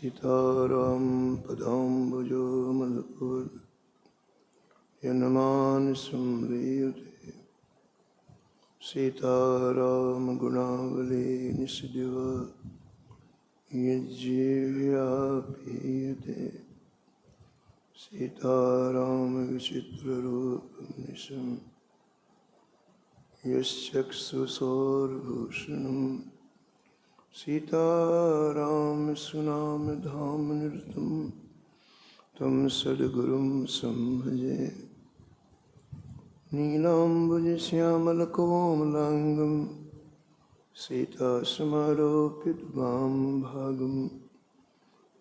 सीताराम पदाम्बुजो मधुर यन्मानसं स्मृयते सीताराम गुणावली निष्दिव यज्जीव्या पीयते सीताराम विचित्ररूपमनिशं यश्चक्षुषोर्भूषणं सीताराम सुनाम धाम निरतं तं सद्गुरुं संभजे नीलाम्बुजश्यामलकोमलाङ्गं सीतासमारोपितवां भागं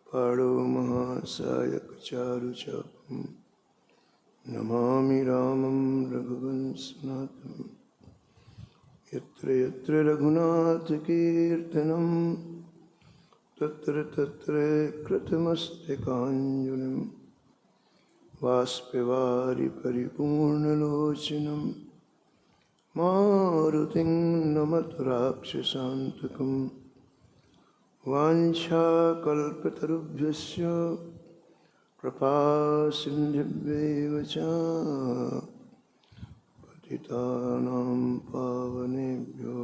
पाणौ महासायकचारुचापं नमामि रामं रघुवंशनाथं यत्र यत्र रघुनाथकीर्तनं तत्र तत्र कृतमस्तकाञ्जलिं बाष्पवारि परिपूर्णलोचनं मारुतिं नमत राक्षसान्तकं वाञ्छाकल्पतरुभ्यश्च कृपासिन्धुभ्यैव च पतितानां पावनेभ्यो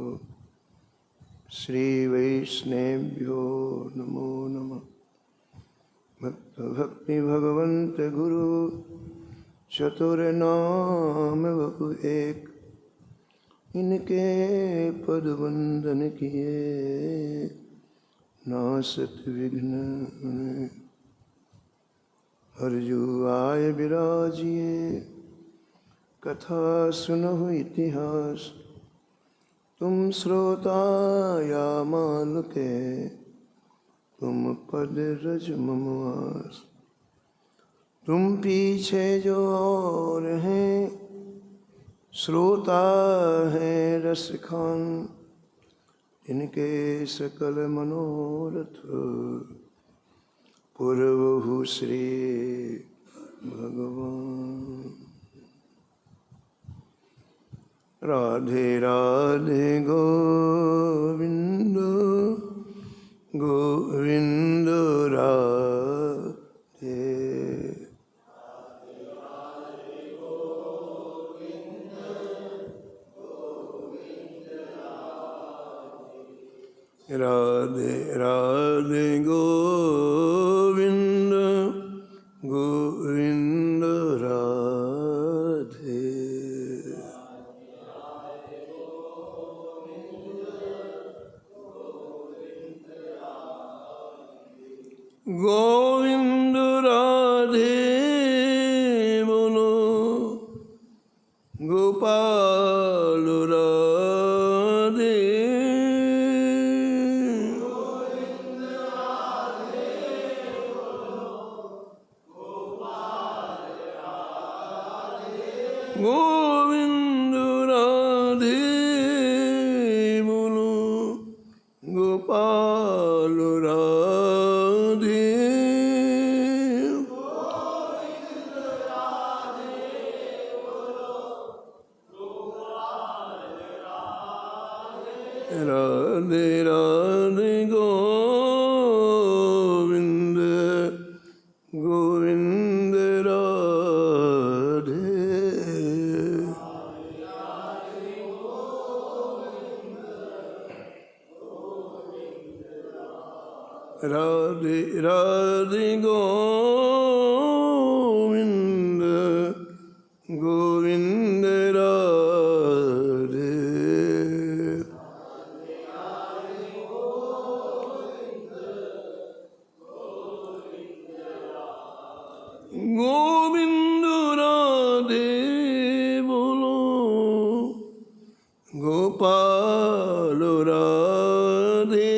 श्रीवैष्णवेभ्यो नमो नमः। भक्ति भगवन्त गुरु चतुर्नाम बहु एक, इनके पद वंदन किए नासत विघ्न। हरजु आय विराजिए कथा सुनहु इतिहास, तुम श्रोता या मालुके तुम पद रज ममवास। तुम पीछे जो और हैं श्रोता हैं रसखान, इनके सकल मनोरथ पुरवहु श्री भगवान। राधे राधे गोविंद गोविंद राधे। राधे राधे गोविंद गोविंद राधे। गोविंद राधे बोलो, गोपाल राधे। गोविंद राधे बोलो, गोपाल राधे। गोविंद राधे बोलो, गोपाल राधे। राधे राधे गोविंद गोविंद राधे। राधे राधे गोविंद गोविंद राधे। गोविंद राधे बोलो, गोपाल राधे।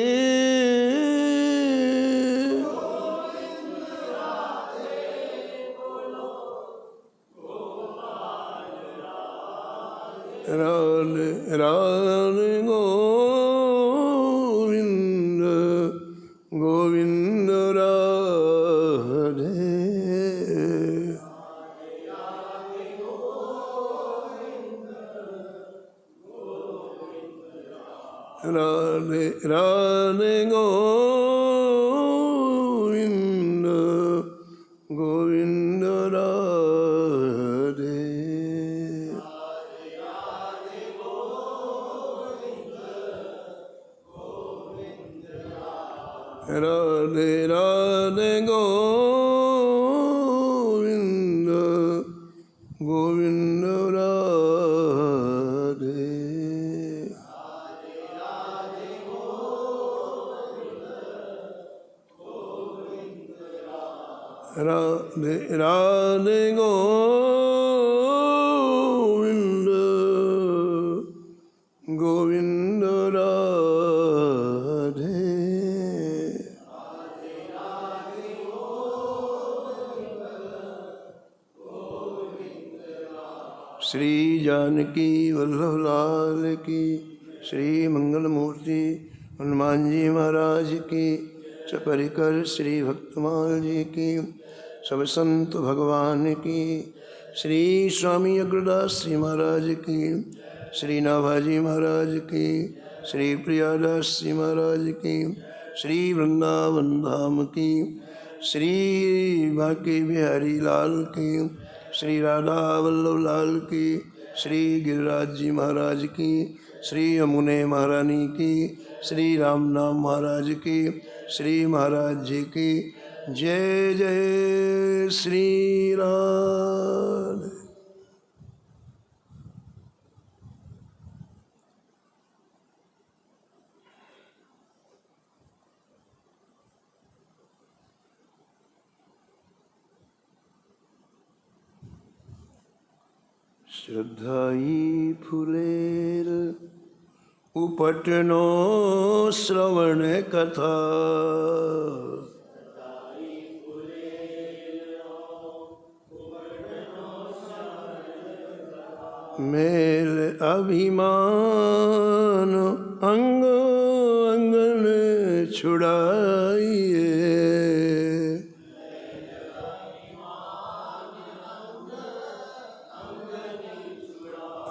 राधे राधे गोविंद गोविंद राधे। राधे राधे गोविंद राधे राधे गोविंद गोविंद राधे। राधे राधे गोविंद गोविंद राधे। श्री जानकी वल्लभ लाल की, श्री मंगल मूर्ति हनुमान जी महाराज की, परिकर श्री भक्तमाल जी की, सब संत भगवान की, श्री स्वामी अग्रदास जी महाराज की, श्री नाभाजी महाराज की, श्री प्रियादास जी महाराज की, श्री वृंदावन धाम की, श्री बांके बिहारी लाल की, श्री राधा वल्लभ लाल की, श्री गिरिराज जी महाराज की, श्री यमुने महारानी की, श्री राम नाम महाराज की, श्री महाराज जी की जय जय श्री राम। श्रद्धाई फुलेर उपटनो श्रवण कथा, मेल अभिमान अंग अंगन छुड़ाइए,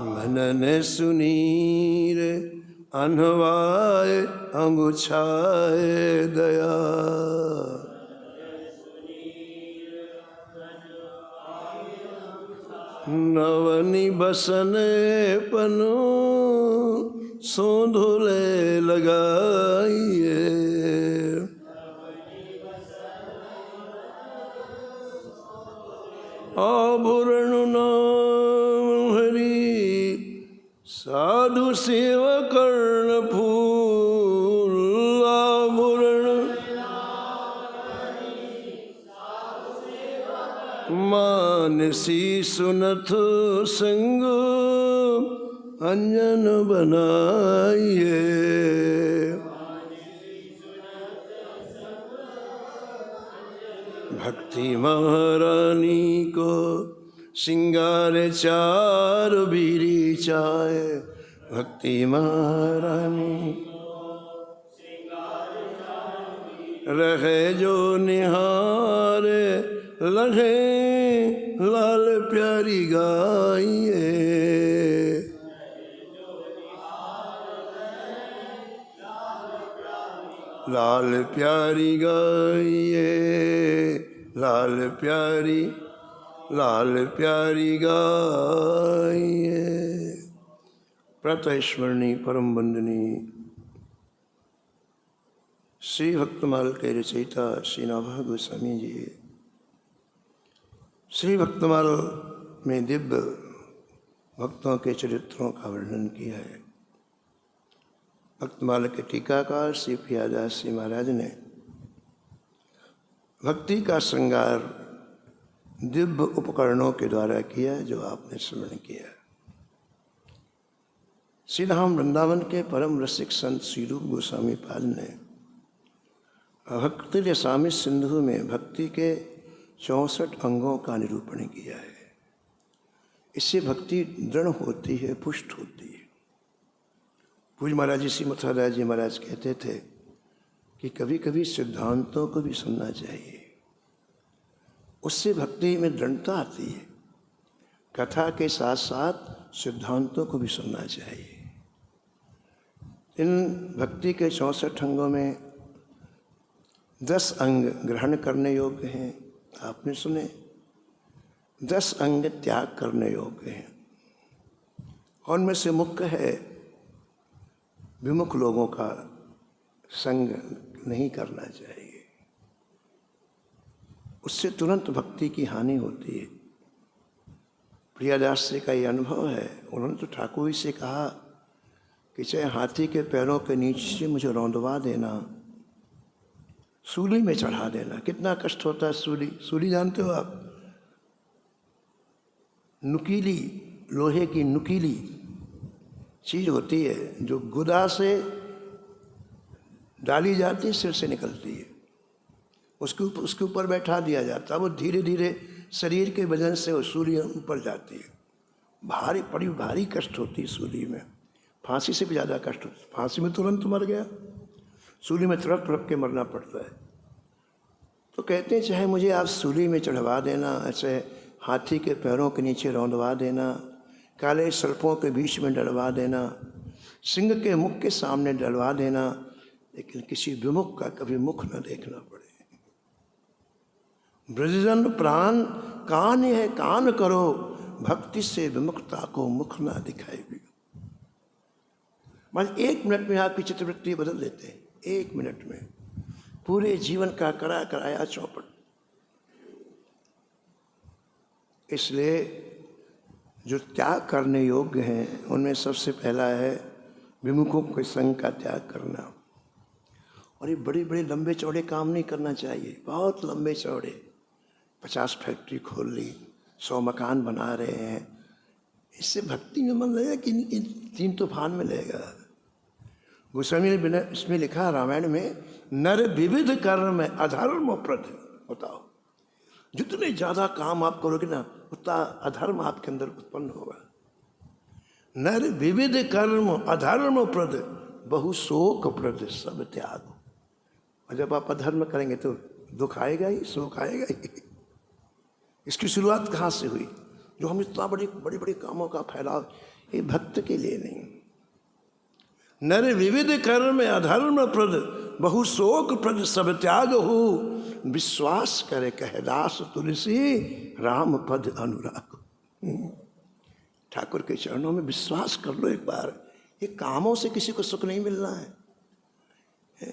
मनन सुनीर अनवाय अंगुछाए दया, नवनी बसन पनु सोंधुले लगाइए, आभूषण नाम हरि साधु सेव कर्ण फूल, आभूषण मानसी सुनथ संग अंजन बनाइए, भक्ति महारानी को सिंगार चार बीरी चाय, भक्ति महारानी रहे जो निहारे, लगे लाल प्यारी गाइए, लाल प्यारी गाइए, लाल प्यारी गाइए। प्रातः स्मरणी परम वंदनी श्री भक्तमाल के रचयिता श्री नाभा गोस्वामी जी श्री भक्तमाल में दिव्य भक्तों के चरित्रों का वर्णन किया है। भक्तमाल के टीकाकार श्री प्रियादास जी महाराज ने भक्ति का श्रृंगार दिव्य उपकरणों के द्वारा किया जो आपने स्मरण किया। श्री धाम वृंदावन के परम रसिक संत श्री रूप गोस्वामी पाद ने भक्ति रसामि सिंधु में भक्ति के 64 अंगों का निरूपण किया है। इससे भक्ति दृढ़ होती है, पुष्ट होती है। पूज्य महाराज जी श्री मथुरादास जी महाराज कहते थे कि कभी कभी सिद्धांतों को भी सुनना चाहिए, उससे भक्ति में दृढ़ता आती है। कथा के साथ साथ सिद्धांतों को भी सुनना चाहिए। इन भक्ति के 64 अंगों में 10 अंग ग्रहण करने योग्य हैं, आपने सुने। 10 अंग त्याग करने योग्य हैं। उनमें से मुख्य है विमुख लोगों का संग नहीं करना चाहिए, उससे तुरंत भक्ति की हानि होती है। प्रियादास जी का ये अनुभव है। उन्होंने तो ठाकुर जी से कहा कि चाहे हाथी के पैरों के नीचे मुझे रौंदवा देना, सूली में चढ़ा देना। कितना कष्ट होता है सूली। सूली जानते हो आप? नुकीली, लोहे की नुकीली चीज होती है जो गुदा से डाली जाती है, सिर से निकलती है, उसके ऊपर बैठा दिया जाता है। वो धीरे धीरे शरीर के वजन से वो सूली ऊपर जाती है। भारी, बड़ी भारी कष्ट होती है सूली में। फांसी से भी ज़्यादा कष्ट होता है। फांसी में तुरंत मर गया, सूली में तड़प तड़प के मरना पड़ता है। तो कहते हैं चाहे मुझे आप सूली में चढ़वा देना, ऐसे हाथी के पैरों के नीचे रौंदवा देना, काले सर्पों के बीच में डलवा देना, सिंह के मुख के सामने डलवा देना, लेकिन किसी विमुख का कभी मुख न देखना पड़े। ब्रजजन प्राण कान है, कान करो, भक्ति से विमुखता को मुख ना दिखाई भी। बस 1 मिनट में आपकी चित्रवृत्ति बदल देते हैं। 1 मिनट में पूरे जीवन का कराया चौपट। इसलिए जो त्याग करने योग्य हैं उनमें सबसे पहला है विमुखों के संग का त्याग करना। और ये बड़े बड़े लंबे चौड़े काम नहीं करना चाहिए। बहुत लंबे चौड़े 50 फैक्ट्री खोल ली, 100 मकान बना रहे हैं, इससे भक्ति में मन लगेगा कि 3 तूफान में लगेगा। गोस्वामी ने इसमें लिखा रामायण में, नर विविध कर्म में अधर्म प्रद। बताओ, जितने ज़्यादा काम आप करोगे ना उतना अधर्म आपके अंदर उत्पन्न होगा। नर विविध कर्म अधर्म प्रद, बहु शोक प्रद सब त्याग। और जब आप अधर्म करेंगे तो दुख आएगा ही, शोक आएगा ही। इसकी शुरुआत कहाँ से हुई? जो हम इतना बड़े बड़े कामों का फैलाव, ये भक्त के लिए नहीं। नर विविध कर्म अधर्म प्रद, बहु शोक प्रद सब त्याग हो, विश्वास करे कहदास तुलसी, राम पद अनुराग। ठाकुर के चरणों में विश्वास कर लो एक बार। ये कामों से किसी को सुख नहीं मिलना है।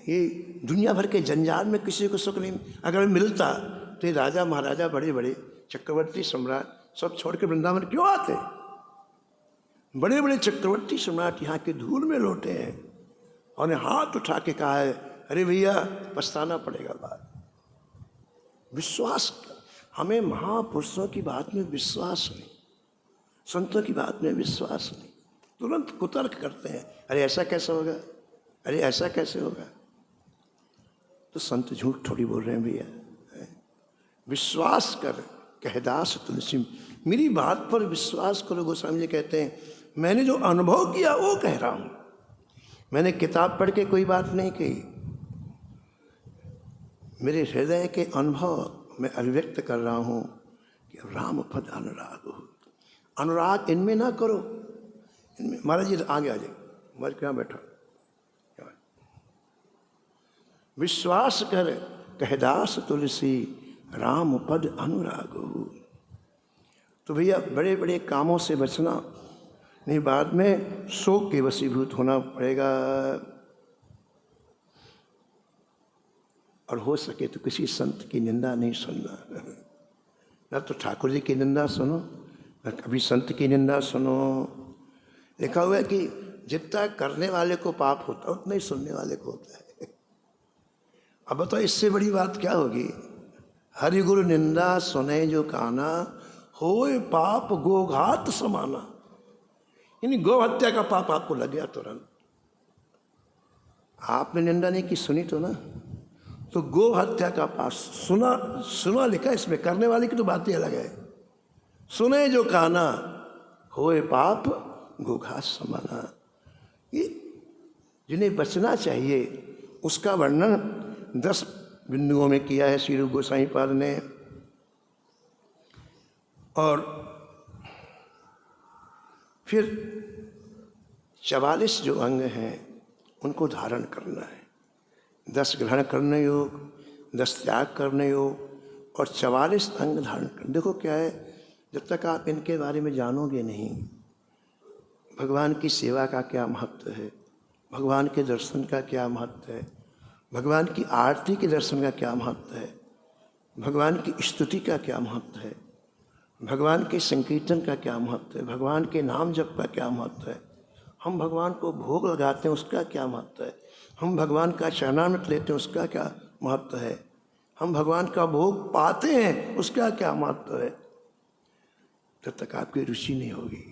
ये दुनिया भर के जंजाल में किसी को सुख नहीं। अगर मिलता तो ये राजा महाराजा, बड़े बड़े चक्रवर्ती सम्राट सब छोड़ के वृंदावन क्यों आते? बड़े बड़े चक्रवर्ती सम्राट यहाँ के धूल में लौटे हैं और हाथ उठा के कहा है, अरे भैया पछताना पड़ेगा बाद। विश्वास, हमें महापुरुषों की बात में विश्वास नहीं, संतों की बात में विश्वास नहीं। तुरंत कुतर्क करते हैं, अरे ऐसा कैसे होगा, अरे ऐसा कैसे होगा। तो संत झूठ थोड़ी बोल रहे हैं भैया। विश्वास कर कहदास तुलसी, मेरी बात पर विश्वास करो। गोस्वामी जी कहते हैं, मैंने जो अनुभव किया वो कह रहा हूं। मैंने किताब पढ़ के कोई बात नहीं कही, मेरे हृदय के अनुभव मैं अभिव्यक्त कर रहा हूं कि राम पद अनुराग हो। अनुराग इनमें ना करो, इनमें। महाराज जी आगे आ जाए, महाराज क्या बैठा। विश्वास कर कहदास तुलसी, राम पद अनुराग हो। तो भैया बड़े बड़े कामों से बचना नहीं, बाद में शोक के वशीभूत होना पड़ेगा। और हो सके तो किसी संत की निंदा नहीं सुनना। न तो ठाकुर जी की निंदा सुनो, न कभी संत की निंदा सुनो। लिखा हुआ है कि जितना करने वाले को पाप होता है उतना ही सुनने वाले को होता है। अब बताओ इससे बड़ी बात क्या होगी? हरि गुरु निंदा सुने जो काना, होए पाप गोघात समाना। यानी गौ हत्या का पाप आपको लग गया तुरंत। आपने निंदा नहीं की, सुनी तो ना, तो गौ हत्या का पाप सुना लिखा इसमें, करने वाले की तो बात ही अलग है। सुने जो काना, होए पाप गोघात समाना। ये जिन्हें बचना चाहिए उसका वर्णन 10 बिंदुओं में किया है श्री रूप गोसाई पाद ने। और फिर 44 जो अंग हैं उनको धारण करना है। 10 ग्रहण करने योग, 10 त्याग करने योग और 44 अंग धारण करने। देखो क्या है, जब तक आप इनके बारे में जानोगे नहीं, भगवान की सेवा का क्या महत्व है, भगवान के दर्शन का क्या महत्व है, भगवान की आरती के दर्शन का क्या महत्व है, भगवान की स्तुति का क्या महत्व है, भगवान के संकीर्तन का क्या महत्व है, भगवान के नाम जप का क्या महत्व है, हम भगवान को भोग लगाते हैं उसका क्या महत्व है, हम भगवान का चरणामृत लेते हैं उसका क्या महत्व है, हम भगवान का भोग पाते हैं उसका क्या महत्व है, तब तक आपकी रुचि नहीं होगी।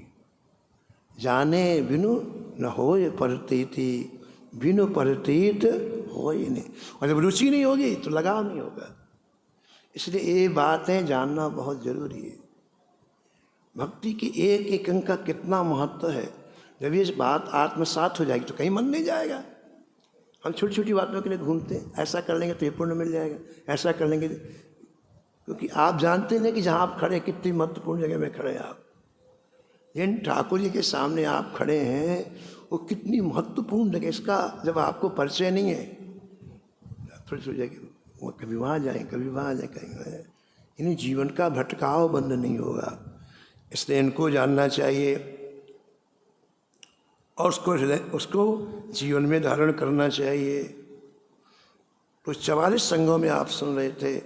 जाने बिनु न होय परतीति, बिनु परतीत होय नहीं। और जब रुचि नहीं होगी तो लगाव नहीं होगा। इसलिए ये बातें जानना बहुत जरूरी है। भक्ति की एक एक अंग का कितना महत्व है, जब ये बात आत्मसात हो जाएगी तो कहीं मन नहीं जाएगा। हम छोटी छोटी बातों के लिए घूमते हैं, ऐसा कर लेंगे तो ये पुण्य मिल जाएगा, ऐसा कर लेंगे, क्योंकि आप जानते हैं कि जहाँ आप खड़े कितनी महत्वपूर्ण जगह में खड़े हैं आप। जिन ठाकुर जी के सामने आप खड़े हैं वो कितनी महत्वपूर्ण जगह, इसका जब आपको परिचय नहीं है थोड़ी थोड़ी जगह वो कभी वहाँ जाए कभी वहाँ जाए कहीं, इन्हें जीवन का भटकाव बंद नहीं होगा। इसलिए इनको जानना चाहिए और उसको जीवन में धारण करना चाहिए। तो 44 संघों में आप सुन रहे थे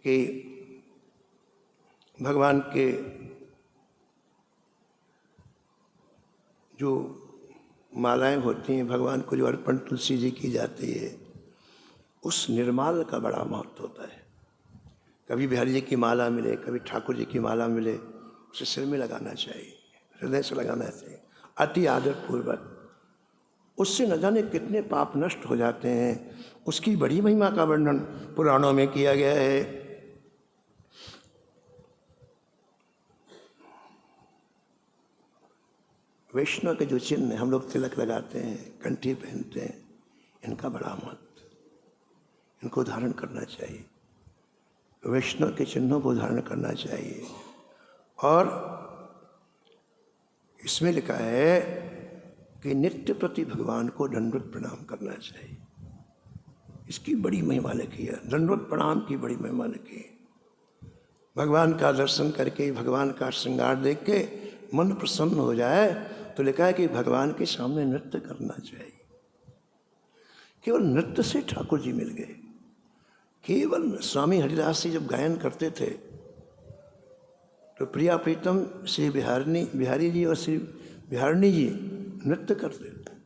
कि भगवान के जो मालाएं होती हैं, भगवान को जो अर्पण तुलसी जी की जाती है, उस निर्माल का बड़ा महत्व होता है। कभी बिहारी जी की माला मिले, कभी ठाकुर जी की माला मिले, उसे सिर में लगाना चाहिए, हृदय से लगाना चाहिए, अति आदर पूर्वक। उससे न जाने कितने पाप नष्ट हो जाते हैं। उसकी बड़ी महिमा का वर्णन पुराणों में किया गया है। वैष्णव के जो चिन्ह हम लोग तिलक लगाते हैं, कंठी पहनते हैं, इनका बड़ा महत्व, इनको धारण करना चाहिए। वैष्णव के चिन्हों को धारण करना चाहिए। और इसमें लिखा है कि नित्य प्रति भगवान को दंडवत प्रणाम करना चाहिए। इसकी बड़ी महिमा लिखी है, दंडवत प्रणाम की बड़ी महिमा लिखी है। भगवान का दर्शन करके, भगवान का श्रृंगार देख के मन प्रसन्न हो जाए तो लिखा है कि भगवान के सामने नृत्य करना चाहिए। केवल नृत्य से ठाकुर जी मिल गए। केवल स्वामी हरिदास जी जब गायन करते थे तो प्रिया प्रीतम श्री बिहारी जी और श्री बिहारणी जी नृत्य करते थे।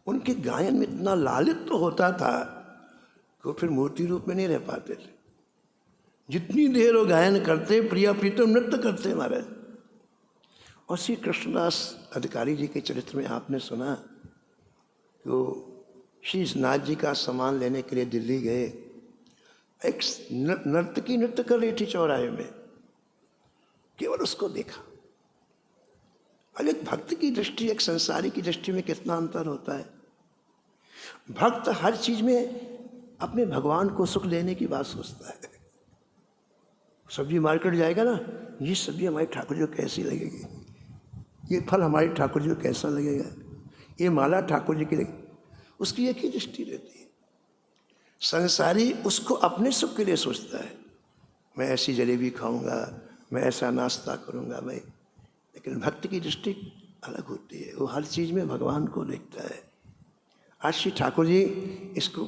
उनके गायन में इतना लालित्य तो होता था कि वो फिर मूर्ति रूप में नहीं रह पाते थे। जितनी देर वो गायन करते, प्रिया प्रीतम नृत्य करते महाराज। और श्री कृष्णदास अधिकारी जी के चरित्र में आपने सुना कि वो श्री नाथ जी का सामान लेने के लिए दिल्ली गए। एक नर्तकी नृत्य कर रही थी चौराहे में, केवल उसको देखा। अब एक भक्त की दृष्टि, एक संसारी की दृष्टि में कितना अंतर होता है। भक्त हर चीज में अपने भगवान को सुख देने की बात सोचता है। सब्जी मार्केट जाएगा ना, ये सब्जी हमारे ठाकुर जी को कैसी लगेगी, ये फल हमारे ठाकुर जी को कैसा लगेगा, ये माला ठाकुर जी की लगेगी, उसकी एक ही दृष्टि रहती है। संसारी उसको अपने सुख के लिए सोचता है, मैं ऐसी जलेबी खाऊंगा, मैं ऐसा नाश्ता करूंगा मैं। लेकिन भक्त की दृष्टि अलग होती है, वो हर चीज़ में भगवान को देखता है। आज श्री ठाकुर जी इसको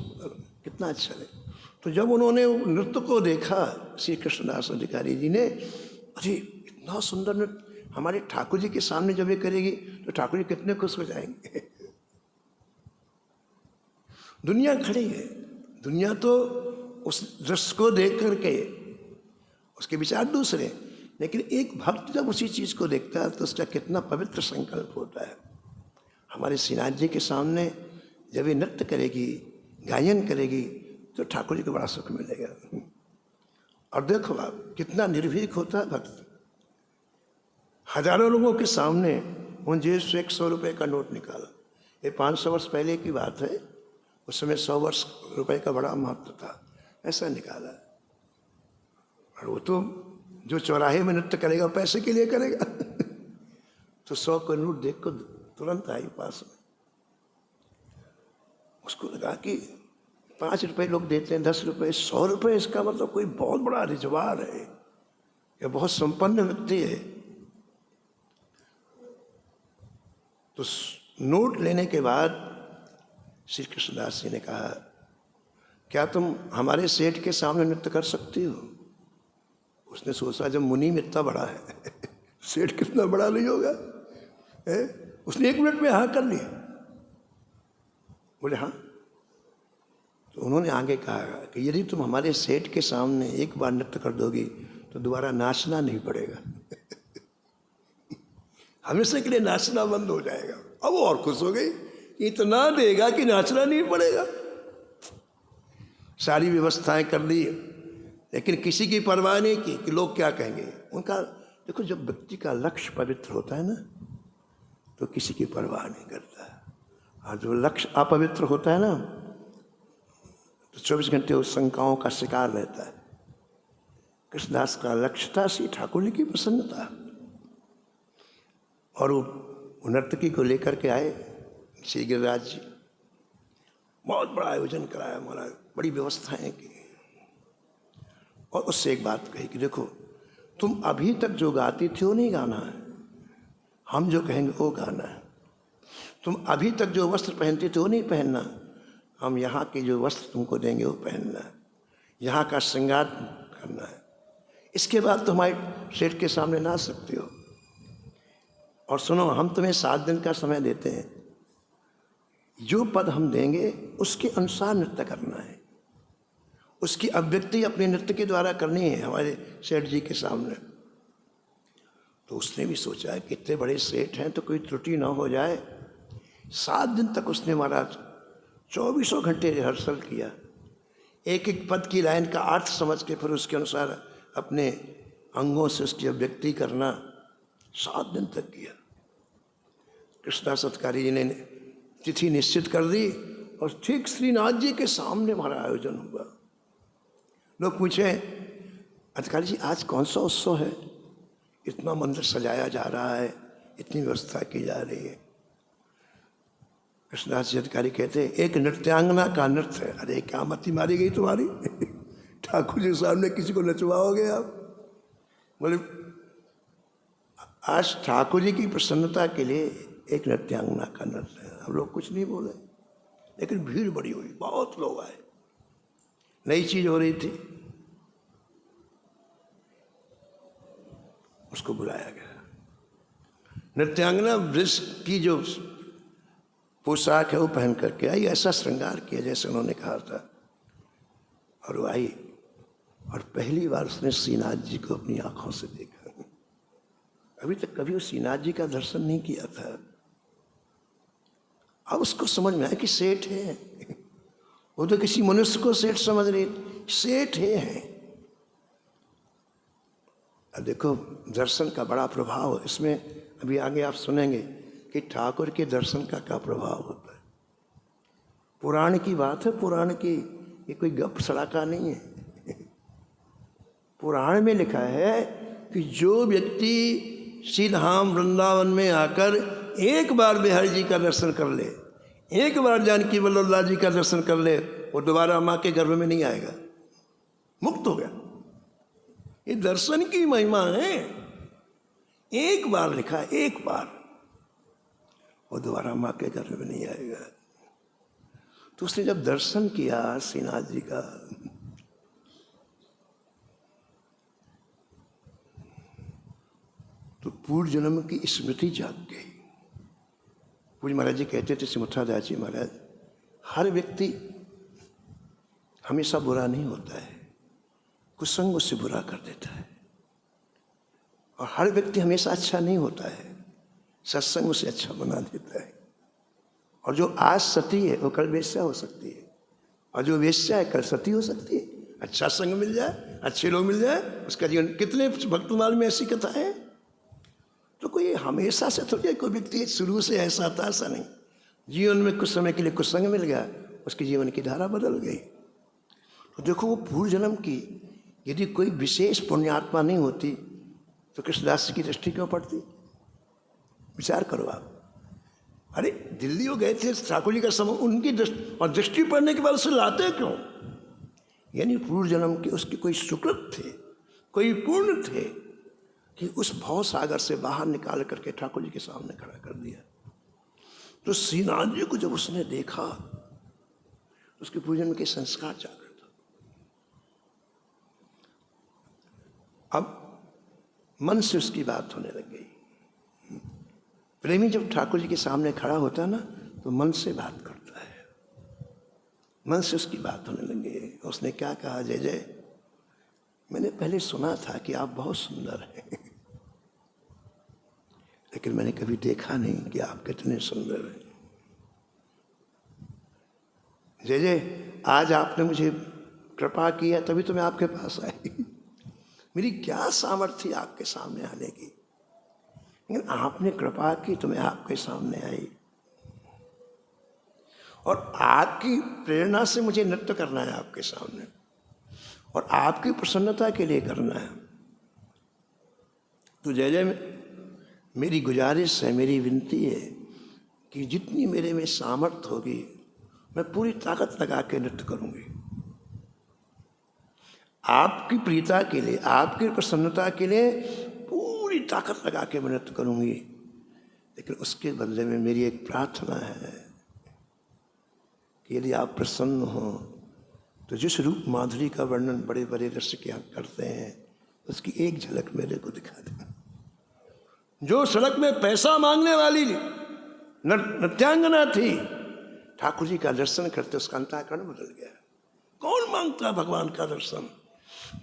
कितना अच्छा लगे। तो जब उन्होंने नृत्य को देखा श्री कृष्णदास अधिकारी जी ने, अरे इतना सुंदर नृत्य हमारे ठाकुर जी के सामने जब ये करेगी तो ठाकुर जी कितने खुश हो जाएंगे। दुनिया खड़ी है, दुनिया तो उस दृश्य को देख करके उसके विचार दूसरे, लेकिन एक भक्त जब उसी चीज़ को देखता है तो उसका कितना पवित्र संकल्प होता है। हमारे श्रीनाथ जी के सामने जब ये नृत्य करेगी, गायन करेगी, तो ठाकुर जी को बड़ा सुख मिलेगा। और देखो आप कितना निर्भीक होता है भक्त। हजारों लोगों के सामने उन जेब से 100 रुपये का नोट निकाला। ये 500 वर्ष पहले की बात है, उस समय 100 रुपये का बड़ा महत्व था, ऐसा निकाला। और वो तो जो चौराहे में नृत्य करेगा पैसे के लिए करेगा। तो 100 का नोट देख कर तुरंत आई पास में, उसको लगा कि 5 रुपये लोग देते हैं, 10 रुपये, 100 रुपये, इसका मतलब कोई बहुत बड़ा रिजवार है या बहुत संपन्न व्यक्ति है। तो नोट लेने के बाद श्री कृष्णदास जी ने कहा, क्या तुम हमारे सेठ के सामने नृत्य कर सकती हो? उसने सोचा जब मुनि में इतना बड़ा है सेठ कितना बड़ा नहीं होगा है? उसने 1 मिनट में हाँ कर लिया। बोले हाँ। तो उन्होंने आगे कहा कि यदि तुम हमारे सेठ के सामने एक बार नृत्य कर दोगी तो दोबारा नाचना नहीं पड़ेगा हमेशा के लिए नाचना बंद हो जाएगा। अब वो और खुश हो गई, इतना देगा कि नाचना नहीं पड़ेगा। सारी व्यवस्थाएं कर दी, लेकिन किसी की परवाह नहीं की कि लोग क्या कहेंगे। उनका देखो, जब व्यक्ति का लक्ष्य पवित्र होता है ना तो किसी की परवाह नहीं करता, और जो लक्ष्य अपवित्र होता है ना तो 24 घंटे उस शंकाओं का शिकार रहता है। कृष्णदास का लक्ष्य था श्री ठाकुर जी की प्रसन्नता, और वो नर्तकी को लेकर के आए श्री गिरिराज जी। बहुत बड़ा आयोजन कराया महाराज, बड़ी व्यवस्थाएं की, और उससे एक बात कही कि देखो, तुम अभी तक जो गाती थी वो नहीं गाना है, हम जो कहेंगे वो गाना है। तुम अभी तक जो वस्त्र पहनते थे वो नहीं पहनना, हम यहाँ के जो वस्त्र तुमको देंगे वो पहनना है, यहाँ का श्रृंगार करना है। इसके बाद तुम हमारे सेठ के सामने ना आ सकते हो। और सुनो, हम तुम्हें 7 दिन का समय देते हैं, जो पद हम देंगे उसके अनुसार नृत्य करना है, उसकी अभिव्यक्ति अपने नृत्य के द्वारा करनी है हमारे सेठ जी के सामने। तो उसने भी सोचा कि इतने बड़े सेठ हैं तो कोई त्रुटि ना हो जाए। 7 दिन तक उसने महाराज 24 घंटे रिहर्सल किया, एक एक पद की लाइन का अर्थ समझ के फिर उसके अनुसार अपने अंगों से उसकी अभिव्यक्ति करना 7 दिन तक किया। कृष्णदास सत्कारी जी ने तिथि निश्चित कर दी, और ठीक श्रीनाथ जी के सामने हमारा आयोजन हुआ। लोग पूछे, अधिकारी जी आज कौन सा उत्सव है, इतना मंदिर सजाया जा रहा है, इतनी व्यवस्था की जा रही है। कृष्णदास जी अधिकारी कहते, एक नृत्यांगना का नृत्य है। अरे क्या मति मारी गई तुम्हारी ठाकुर जी सामने किसी को नचवाओगे आप? बोले आज ठाकुर जी की प्रसन्नता के लिए एक नृत्यांगना का नृत्य है। हम लोग कुछ नहीं बोले, लेकिन भीड़ बड़ी हुई, बहुत लोग आए, नई चीज हो रही थी। उसको बुलाया गया। नृत्यांगना वृष की जो पोशाक है वो पहन करके आई, ऐसा श्रृंगार किया जैसे उन्होंने कहा था, और वो आई, और पहली बार उसने श्रीनाथ जी को अपनी आंखों से देखा। अभी तक कभी वो श्रीनाथ जी का दर्शन नहीं किया था। अब उसको समझ में आया कि सेठ है, वो तो किसी मनुष्य को सेठ समझ रहे, सेठ है। अब देखो, दर्शन का बड़ा प्रभाव इसमें, अभी आगे आप सुनेंगे कि ठाकुर के दर्शन का क्या प्रभाव होता है। पुराण की बात है, पुराण की, ये कोई गप सड़ाका नहीं है। पुराण में लिखा है कि जो व्यक्ति श्री धाम वृंदावन में आकर एक बार बिहारी जी का दर्शन कर ले, एक बार जानकी वल्लभ जी का दर्शन कर ले, वो दोबारा माँ के गर्भ में नहीं आएगा, मुक्त हो गया। ये दर्शन की महिमा है। एक बार लिखा, एक बार, वो दोबारा माँ के गर्भ में नहीं आएगा। तो उसने जब दर्शन किया श्रीनाथ जी का, तो पूर्व जन्म की स्मृति जाग गई। पूज्य महाराज जी कहते थे, सिमुत्था दास जी महाराज, हर व्यक्ति हमेशा बुरा नहीं होता है, कुसंग उससे बुरा कर देता है। और हर व्यक्ति हमेशा अच्छा नहीं होता है, सत्संग उसे अच्छा बना देता है। और जो आज सती है वो कल वेश्या हो सकती है, और जो वेश्या है कल सती हो सकती है। अच्छा संग मिल जाए, अच्छे लोग मिल जाए, उसका जीवन। कितने भक्तमाल में ऐसी कथा है। तो कोई हमेशा से थोड़ी कोई व्यक्ति शुरू से ऐसा था, ऐसा नहीं। जीवन में कुछ समय के लिए कुछ संग मिल गया, उसके जीवन की धारा बदल गई। तो देखो, वो पूर्व जन्म की यदि कोई विशेष पुण्यात्मा नहीं होती तो कृष्णदास जी की दृष्टि क्यों पड़ती? विचार करो आप। अरे दिल्ली वो गए थे ठाकुर जी का समय, उनकी दृष्टि पड़ने के बाद उसे लाते क्यों? यानी पूर्व जन्म के उसके कोई सुकृत थे, कोई पूर्ण थे कि उस भव सागर से बाहर निकाल करके ठाकुर जी के सामने खड़ा कर दिया। तो श्रीनाथ जी को जब उसने देखा उसके पूजन के संस्कार जागृत हो। अब मन से उसकी बात होने लग गई। प्रेमी जब ठाकुर जी के सामने खड़ा होता है ना तो मन से बात करता है, मन से उसकी बात होने लग गई। उसने क्या कहा, जय जय मैंने पहले सुना था कि आप बहुत सुंदर हैं, लेकिन मैंने कभी देखा नहीं कि आप कितने सुंदर हैं। जय जय आज आपने मुझे कृपा किया तभी तो मैं आपके पास आई। मेरी क्या सामर्थ्य आपके सामने आने की, लेकिन आपने कृपा की तो मैं आपके सामने आई। और आपकी प्रेरणा से मुझे नृत्य करना है आपके सामने, और आपकी प्रसन्नता के लिए करना है। तो जय जय मेरी गुजारिश है, मेरी विनती है कि जितनी मेरे में सामर्थ्य होगी मैं पूरी ताकत लगा के नृत्य करूंगी। आपकी प्रियता के लिए, आपकी प्रसन्नता के लिए पूरी ताकत लगा के मैं नृत्य करूंगी। लेकिन उसके बदले में मेरी एक प्रार्थना है कि यदि आप प्रसन्न हो तो जिस रूप माधुरी का वर्णन बड़े बड़े दर्शक यहाँ करते हैं उसकी एक झलक मेरे को दिखा देना। जो सड़क में पैसा मांगने वाली नृत्यांगना थी, ठाकुर जी का दर्शन करते उसका अंतःकरण बदल गया। कौन मांगता है भगवान का दर्शन,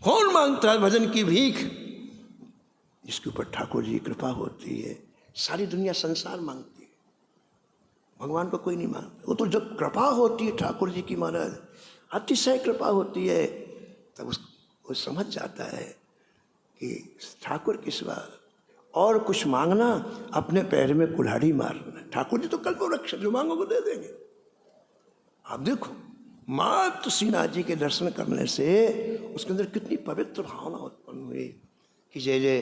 कौन मांगता है भजन की भीख? जिसके ऊपर ठाकुर जी की कृपा होती है सारी दुनिया संसार मांगती है, भगवान को कोई नहीं मांगता। वो तो जब कृपा होती है ठाकुर जी की, महाराज अतिशय कृपा होती है, तब वो समझ जाता है कि ठाकुर के सिवा और कुछ मांगना अपने पैर में कुल्हाड़ी मारना। ठाकुर जी तो कल्पवृक्ष, जो मांगो वो दे देंगे। आप देखो मात्र श्रीनाथ जी के दर्शन करने से उसके अंदर कितनी पवित्र भावना उत्पन्न हुई कि जय जय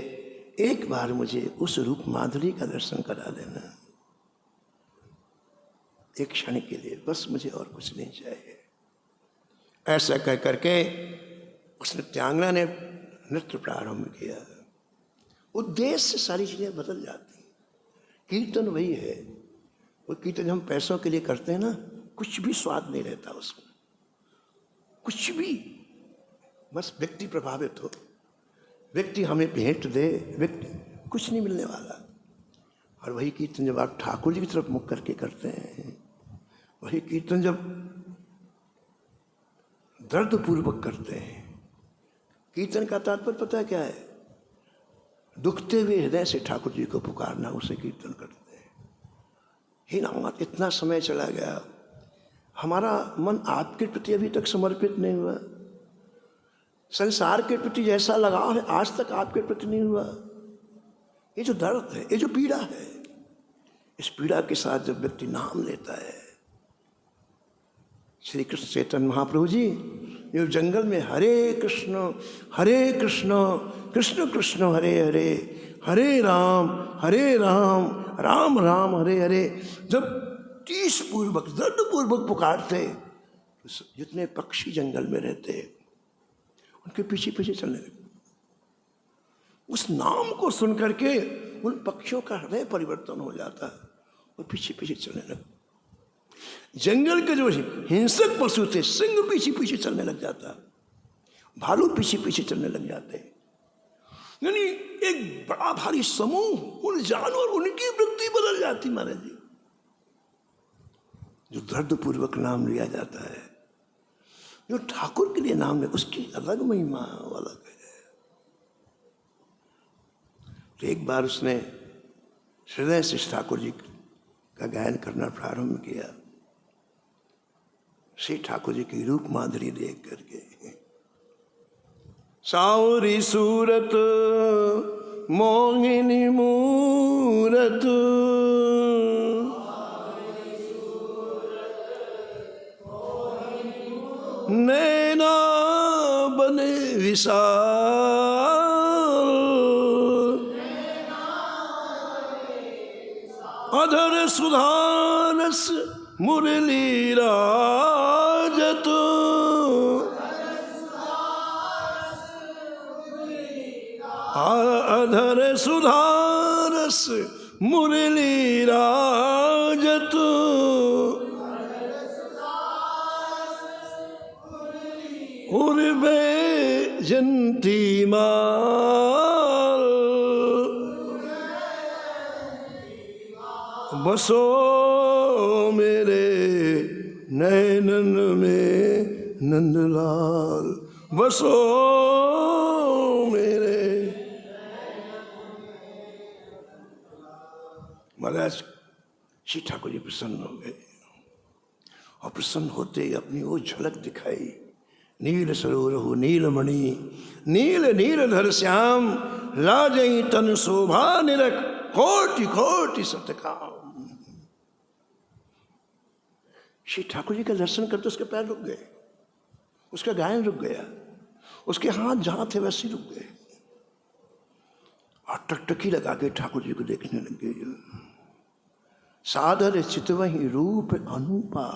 एक बार मुझे उस रूप माधुरी का दर्शन करा देना, एक क्षण के लिए, बस मुझे और कुछ नहीं चाहिए। ऐसा कह करके उस नृत्यांगना ने नृत्य प्रारंभ किया। उद्देश्य से सारी चीजें बदल जाती। कीर्तन वही है, वो कीर्तन हम पैसों के लिए करते हैं ना, कुछ भी स्वाद नहीं रहता उसमें, कुछ भी। बस व्यक्ति प्रभावित हो, व्यक्ति हमें भेंट दे, व्यक्ति कुछ नहीं मिलने वाला। और वही कीर्तन जब आप ठाकुर जी की तरफ मुख करके करते हैं, वही कीर्तन जब दर्द पूर्वक करते हैं, कीर्तन का तात्पर्य पता है क्या है? दुखते हुए हृदय से ठाकुर जी को पुकारना, उसे कीर्तन करते हैं। हे नाथ इतना समय चला गया, हमारा मन आपके प्रति अभी तक समर्पित नहीं हुआ, संसार के प्रति जैसा लगाव है आज तक आपके प्रति नहीं हुआ। ये जो दर्द है, ये जो पीड़ा है, इस पीड़ा के साथ जब व्यक्ति नाम लेता है, श्री कृष्ण चैतन्य महाप्रभु जी जो जंगल में हरे कृष्ण कृष्ण कृष्ण हरे हरे, हरे राम राम राम हरे हरे, जब तीस पूर्वक दृढ़ पूर्वक पुकारते, जितने पक्षी जंगल में रहते उनके पीछे पीछे चलने लगे। उस नाम को सुन करके उन पक्षियों का हृदय परिवर्तन हो जाता है और पीछे पीछे चलने लगे। जंगल के जो हिंसक पशु थे, सिंह पीछे पीछे चलने लग जाता, भालू पीछे पीछे चलने लग जाते। यानी एक बड़ा भारी समूह, उन जानवर, उनकी वृत्ति बदल जाती महाराज जी। जो दर्द पूर्वक नाम लिया जाता है, जो ठाकुर के लिए नाम ले, उसकी अलग महिमा अलग है। तो एक बार उसने हृदय से ठाकुर जी का गायन करना प्रारंभ किया, श्री ठाकुर जी की रूप माधुरी देख करके। सावरी सूरत मोहिनी मूरत, नैना बने विशाल, अधर सुधारस मुरली राजत, अधर सुधारस मुरली राजत, बैजंती माल, बसो मेरे नैनन में नंदलाल, बसो मेरे। महाराज श्री ठाकुर जी प्रसन्न हो गए और प्रसन्न होते ही अपनी वो झलक दिखाई। नील सरोरहु नीलमणि, नील नीलधर श्याम, लाजई तन शोभा निरख, कोटि कोटि सतकाम। श्री ठाकुर जी का दर्शन करते उसके पैर रुक गए, उसका गायन रुक गया, उसके हाथ जहां थे वैसे रुक गए और टकटकी लगा के ठाकुर जी को देखने लग गए। सादर चितवही रूप अनुपा।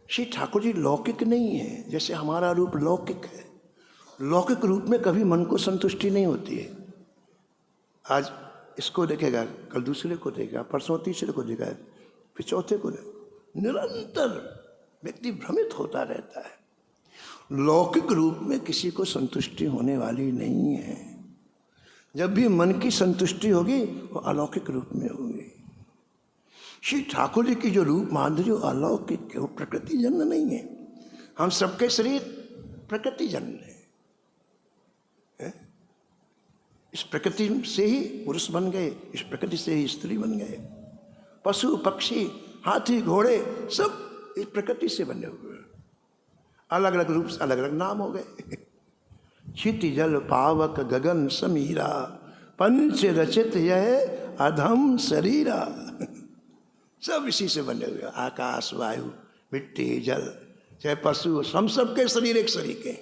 श्री ठाकुर जी लौकिक नहीं है जैसे हमारा रूप लौकिक है। लौकिक रूप में कभी मन को संतुष्टि नहीं होती है। आज इसको देखेगा, कल दूसरे को देखेगा, परसों तीसरे को देखेगा, फिर चौथे को देखेगा। निरंतर व्यक्ति भ्रमित होता रहता है। लौकिक रूप में किसी को संतुष्टि होने वाली नहीं है। जब भी मन की संतुष्टि होगी वो अलौकिक रूप में होगी। श्री ठाकुर जी की जो रूप माधुर्य अलौकिक है, वो प्रकृति जन्य नहीं है। हम सबके शरीर प्रकृति जन्य है। इस प्रकृति से ही पुरुष बन गए, इस प्रकृति से ही स्त्री बन गए। पशु पक्षी हाथी घोड़े सब इस प्रकृति से बने हुए, अलग अलग रूप से अलग अलग नाम हो गए। क्षिति जल पावक गगन समीरा, पंच रचित यह अधम शरीरा। सब इसी से बने हुए। आकाश वायु मिट्टी जल चाहे पशु, हम सबके शरीर एक शरीर के।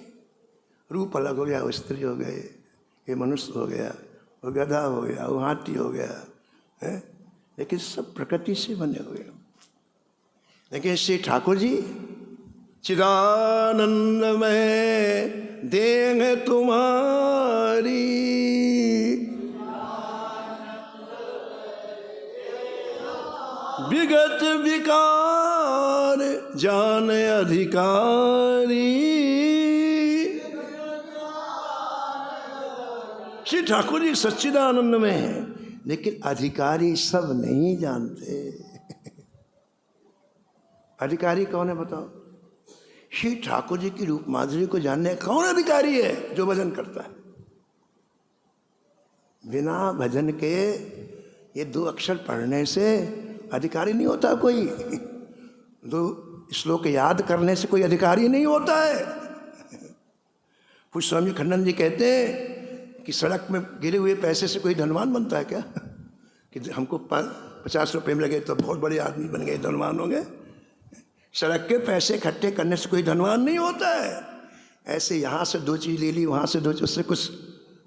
रूप अलग हो गया, वो स्त्री हो गए, ये मनुष्य हो गया, वो गधा हो गया, वो हाथी हो गया है, लेकिन सब प्रकृति से बने हुए। लेकिन श्री ठाकुर जी चिदानंद में देंग तुम्हारी, विगत विकार जान अधिकारी। श्री ठाकुर जी सच्चिदानंद में है, लेकिन अधिकारी सब नहीं जानते। अधिकारी कौन है बताओ? श्री ठाकुर जी की रूप माधुरी को जानने कौन अधिकारी है? जो भजन करता है। बिना भजन के ये दो अक्षर पढ़ने से अधिकारी नहीं होता कोई। दो श्लोक याद करने से कोई अधिकारी नहीं होता है। कुछ स्वामी खंडन जी कहते हैं कि सड़क में गिरे हुए पैसे से कोई धनवान बनता है क्या? कि हमको 50 रुपये में लगे तो बहुत बड़े आदमी बन गए, धनवान हो गए। सड़क के पैसे इकट्ठे करने से कोई धनवान नहीं होता है। ऐसे यहाँ से दो चीज़ ले ली, वहाँ से दो चीज़, उससे कुछ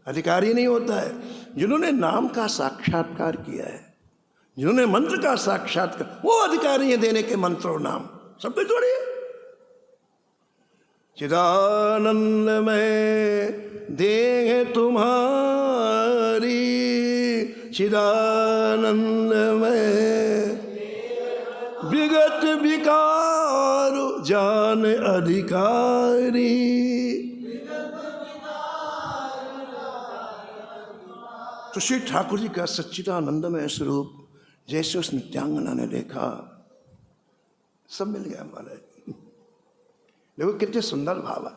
अधिकारी नहीं होता है। जिन्होंने नाम का साक्षात्कार किया है, जिन्होंने मंत्र का साक्षात्कार, वो अधिकारी है देने के मंत्र और नाम। सब कुछ थोड़ी है। चिदानंद में देंगे तुम्हारी, चिदानंद में विगत विकार जान अधिकारी। तो श्री ठाकुर जी का सच्चिदानंदमय स्वरूप जैसे उस नित्यांगना ने देखा, सब मिल गया हमारे। देखो कितने सुंदर भाव है।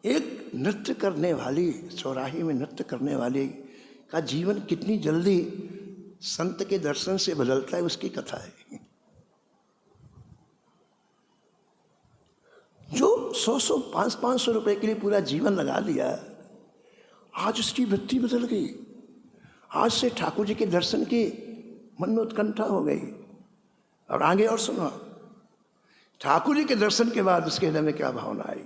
एक नृत्य करने वाली, चौराहे में नृत्य करने वाली का जीवन कितनी जल्दी संत के दर्शन से बदलता है, उसकी कथा है। जो 100-100, 500-500 रुपए के लिए पूरा जीवन लगा दिया, आज उसकी वृत्ति बदल गई। आज से ठाकुर जी के दर्शन की मन में उत्कंठा हो गई। और आगे और सुनो, ठाकुर जी के दर्शन के बाद उसके हृदय में क्या भावना आई।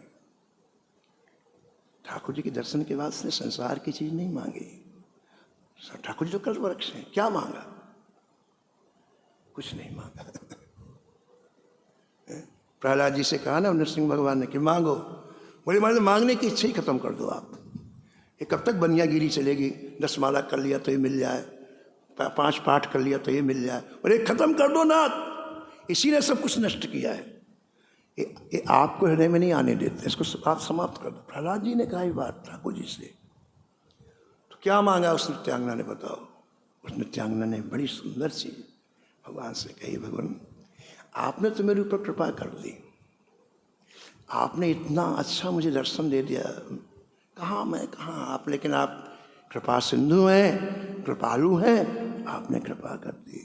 ठाकुर जी के दर्शन के बाद उसने संसार की चीज नहीं मांगी। ठाकुर जी तो कल्पवृक्ष हैं, क्या मांगा? कुछ नहीं मांगा। प्रहलाद जी से कहा ना नरसिंह भगवान ने कि मांगो। बोले महाराज मांगने की इच्छा ही खत्म कर दो आप। ये कब तक बनियागिरी चलेगी? 10 माला कर लिया तो ये मिल जाए, 5 पाठ कर लिया तो ये मिल जाए, और ये खत्म कर दो ना। इसी ने सब कुछ नष्ट किया है। ये आपको हृदय में नहीं आने देते, इसको आप समाप्त कर दो। प्रहलाद जी ने कहा ये बात ठाकुर जी से। तो क्या मांगा उस नित्यांगना ने, बताओ। उस नित्यांगना ने बड़ी सुंदर चीज भगवान से कही, भगवान आपने तो मेरे ऊपर कृपा कर दी, आपने इतना अच्छा मुझे दर्शन दे दिया, कहाँ मैं कहाँ आप, लेकिन आप कृपा सिंधु हैं, कृपालु हैं, आपने कृपा कर दी।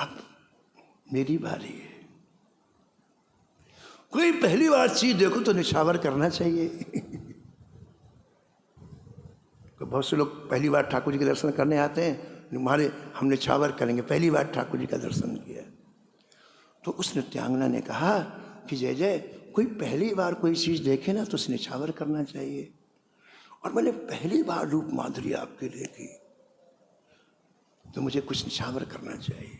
अब मेरी बारी है। कोई पहली बार चीज देखो तो निछावर करना चाहिए। तो बहुत से लोग पहली बार ठाकुर जी के दर्शन करने आते हैं, हमारे हम निछावर करेंगे, पहली बार ठाकुर जी का दर्शन किया। तो उस नित्यांगना ने कहा कि जय जय, कोई पहली बार कोई चीज देखे ना तो उसे निछावर करना चाहिए। और मैंने पहली बार रूप माधुरी आपके देखी तो मुझे कुछ निछावर करना चाहिए।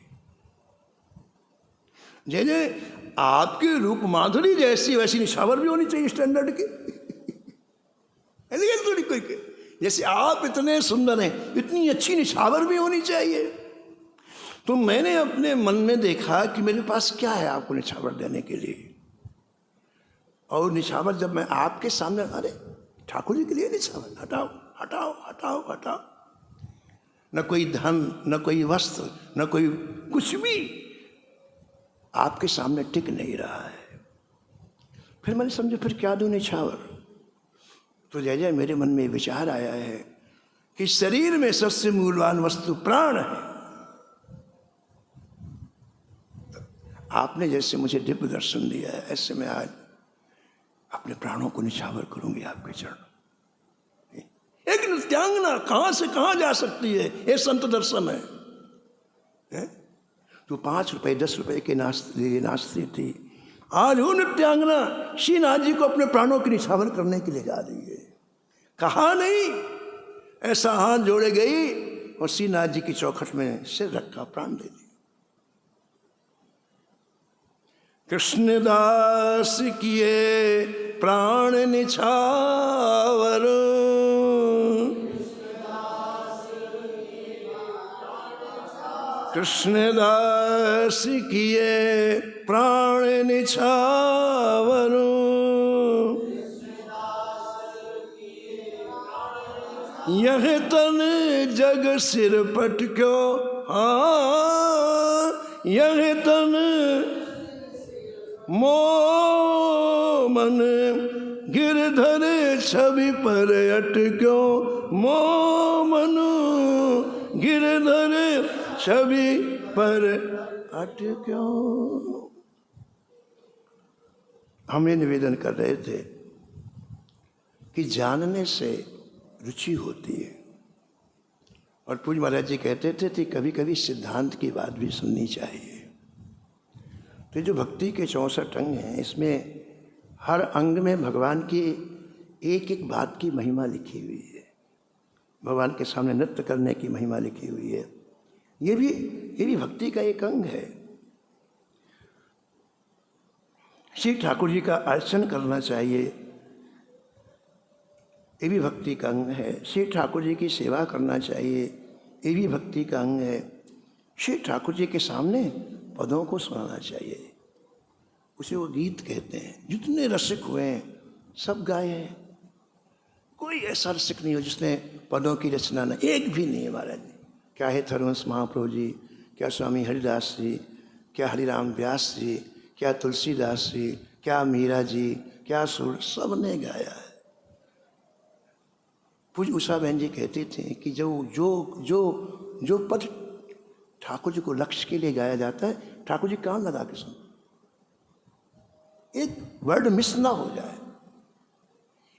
जय जय, आपके रूप माधुरी जैसी वैसी निछावर भी होनी चाहिए, स्टैंडर्ड की। थोड़ी कोई के जैसे आप इतने सुंदर हैं, इतनी अच्छी निछावर भी होनी चाहिए। तो मैंने अपने मन में देखा कि मेरे पास क्या है आपको निछावर देने के लिए। और निछावर जब मैं आपके सामने, अरे ठाकुर जी के लिए निछावर, हटाओ हटाओ हटाओ हटाओ, न कोई धन, न कोई वस्त्र, न कोई कुछ भी आपके सामने टिक नहीं रहा है। फिर मैंने समझा फिर क्या दूं निछावर। तो जय जय, मेरे मन में विचार आया है कि शरीर में सबसे मूल्यवान वस्तु प्राण है। आपने जैसे मुझे दिव्य दर्शन दिया है, ऐसे मैं आज अपने प्राणों को निछावर करूंगी आपके चरण। एक नित्यांगना कहां से कहां जा सकती है, ये संत दर्शन है। तो 5 रुपए 10 रुपए के नाचती थी, आज वो नित्यांगना श्रीनाथ जी को अपने प्राणों की निछावर करने के लिए जा रही है। कहा नहीं, ऐसा हाथ जोड़े गई और श्रीनाथ जी की चौखट में सिर रखा, प्राण दे दी। कृष्णदास किए प्राण निछावर, कृष्णदास किए प्राण निछावर, यह तन जग सिर पटक्यो, हाँ यह तन मोह मन गिरधर छवि पर अटक्यो, मोह मनु गिरधर छवि पर अटक्यो। हम ये निवेदन कर रहे थे कि जानने से रुचि होती है। और पूज्य महाराज जी कहते थे कि कभी कभी सिद्धांत की बात भी सुननी चाहिए। तो जो भक्ति के 64 अंग हैं, इसमें हर अंग में भगवान की एक एक बात की महिमा लिखी हुई है। भगवान के सामने नृत्य करने की महिमा लिखी हुई है। ये भी भक्ति का एक अंग है। श्री ठाकुर जी का अर्चन करना चाहिए, ये भी भक्ति का अंग है। श्री ठाकुर जी की सेवा करना चाहिए, ये भी भक्ति का अंग है। श्री ठाकुर जी के सामने पदों को सुनाना चाहिए, उसे वो गीत कहते हैं। जितने रसिक हुए हैं सब गाए हैं, कोई ऐसा रसिक नहीं हो जिसने पदों की रचना न, एक भी नहीं है महाराज जी। क्या है हरवंश महाप्रभु जी, क्या स्वामी हरिदास जी, क्या हरिराम व्यास जी, क्या तुलसीदास जी, क्या मीरा जी, क्या सुर, सब ने गाया है। पूज्य उषा बहन जी कहती थी कि जो पद ठाकुर जी को लक्ष्य के लिए गाया जाता है, ठाकुर जी कान लगा के सुन, एक वर्ड मिस ना हो जाए,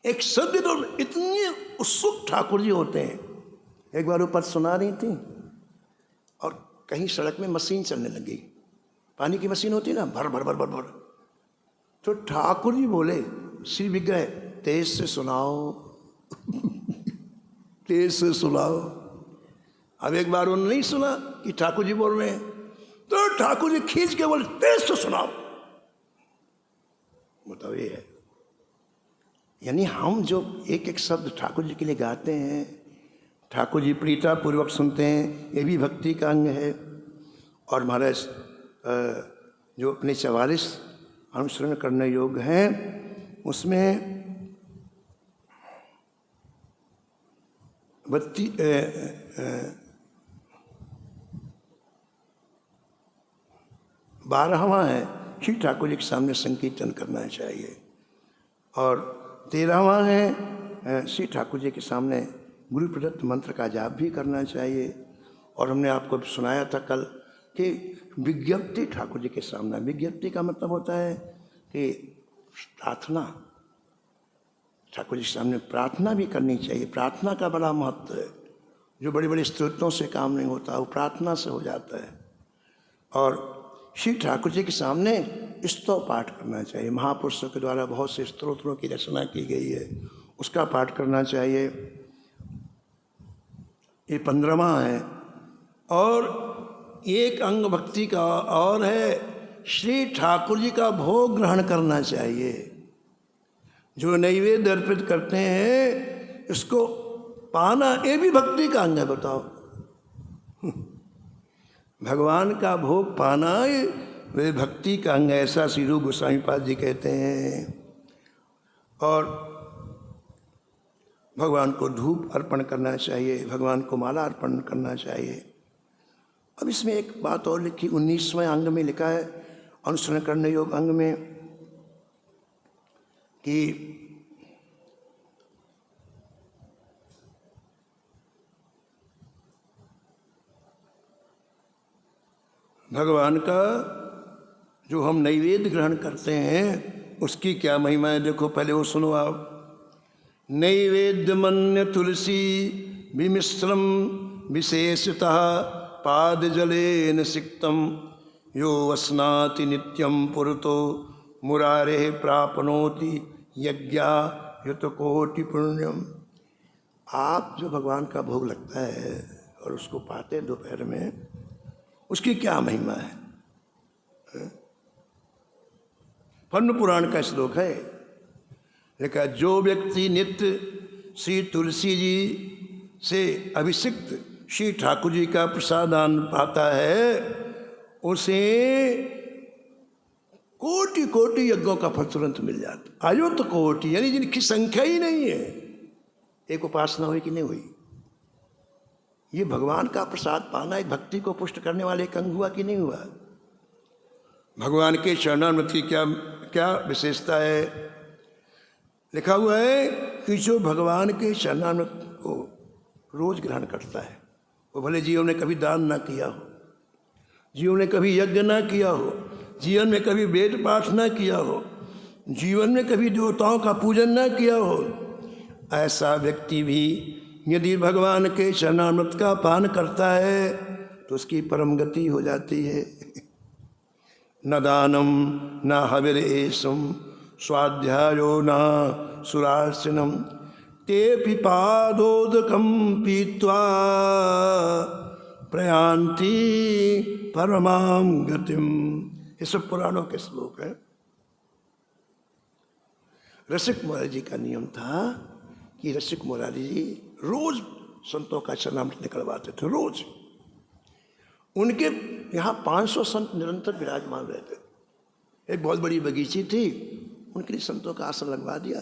एक शब्द। तो इतने उत्सुक ठाकुर जी होते हैं। एक बार वो पद सुना रही थी और कहीं सड़क में मशीन चलने लगी, पानी की मशीन होती है ना, भर भर भर भर भर। तो ठाकुर जी बोले, श्री विग्रह तेज से सुनाओ, तेज से सुनाओ। अब एक बार उन्होंने नहीं सुना कि ठाकुर जी बोल रहे हैं, तो ठाकुर जी खींच के बोले, तेज से सुनाओ। बताओ, ये है। यानी हम जो एक एक शब्द ठाकुर जी के लिए गाते हैं, ठाकुर जी प्रीता पूर्वक सुनते हैं, ये भी भक्ति का अंग है। और महाराज जो अपने 44 अनुसरण करने योग्य हैं, उसमें 12वां है श्री ठाकुर जी के सामने संकीर्तन करना चाहिए, और 13वां है श्री ठाकुर जी के सामने गुरु प्रदत्त मंत्र का जाप भी करना चाहिए। और हमने आपको सुनाया था कल कि विज्ञप्ति ठाकुर जी के सामने, विज्ञप्ति का मतलब होता है कि प्रार्थना, ठाकुर जी के सामने प्रार्थना भी करनी चाहिए। प्रार्थना का बड़ा महत्व है, जो बड़े बड़े स्तोत्रों से काम नहीं होता वो प्रार्थना से हो जाता है। और श्री ठाकुर जी के सामने स्तव पाठ करना चाहिए, महापुरुषों के द्वारा बहुत से स्तोत्रों की रचना की गई है, उसका पाठ करना चाहिए। ये 15वां है। और एक अंग भक्ति का और है, श्री ठाकुर जी का भोग ग्रहण करना चाहिए। जो नैवेद्य अर्पित करते हैं इसको पाना, ये भी भक्ति का अंग है। बताओ, भगवान का भोग पाना वे भक्ति का अंग है, ऐसा श्री रूप गोस्वामी पाद जी कहते हैं। और भगवान को धूप अर्पण करना चाहिए, भगवान को माला अर्पण करना चाहिए। अब इसमें एक बात और लिखी, 19वें अंग में लिखा है, अनुसरण करने योग्य अंग में, कि भगवान का जो हम नैवेद्य ग्रहण करते हैं उसकी क्या महिमा है। देखो पहले वो सुनो आप। नैवेद्य मन्य तुलसी विमिश्रम विशेषतः पाद जलेन सिक्तम यो वसनाति नित्यम पुरतो मुरारे प्रापनोति यज्ञा युत कोटि पुण्यम। आप जो भगवान का भोग लगता है और उसको पाते हैं दोपहर में, उसकी क्या महिमा है। पद्म पुराण का श्लोक है, लिखा, जो व्यक्ति नित्य श्री तुलसी जी से अभिषिक्त श्री ठाकुर जी का प्रसादान पाता है, उसे कोटि कोटि यज्ञों का फल तुरंत मिल जाता। अयुत कोटि, यानी जिनकी संख्या ही नहीं है। एक उपासना हुई कि नहीं हुई, ये भगवान का प्रसाद पाना एक भक्ति को पुष्ट करने वाले एक अंग हुआ कि नहीं हुआ। भगवान के शरणागत की क्या क्या विशेषता है। लिखा हुआ है कि जो भगवान के शरणागत को रोज ग्रहण करता है, वो भले जीवन में कभी दान ना किया हो, जीवन में कभी यज्ञ ना किया हो, जीवन में कभी वेद पाठ ना किया हो, जीवन में कभी देवताओं का पूजन ना किया हो, ऐसा व्यक्ति भी यदि भगवान के शरणामृत का पान करता है तो उसकी परम गति हो जाती है। न दानम न हविरेशम स्वाध्यायो न सुरार्चनम ते पिपादोदकम पीत्वा प्रयान्ति परमाम गतिम। ये सब पुराणों के श्लोक है। रसिक मुरारी जी का नियम था कि रसिक मुरारी जी रोज संतों का चरणामृत निकलवाते थे, रोज। उनके यहाँ 500 संत निरंतर विराजमान रहते। एक बहुत बड़ी बगीची थी, उनके लिए संतों का आसन लगवा दिया,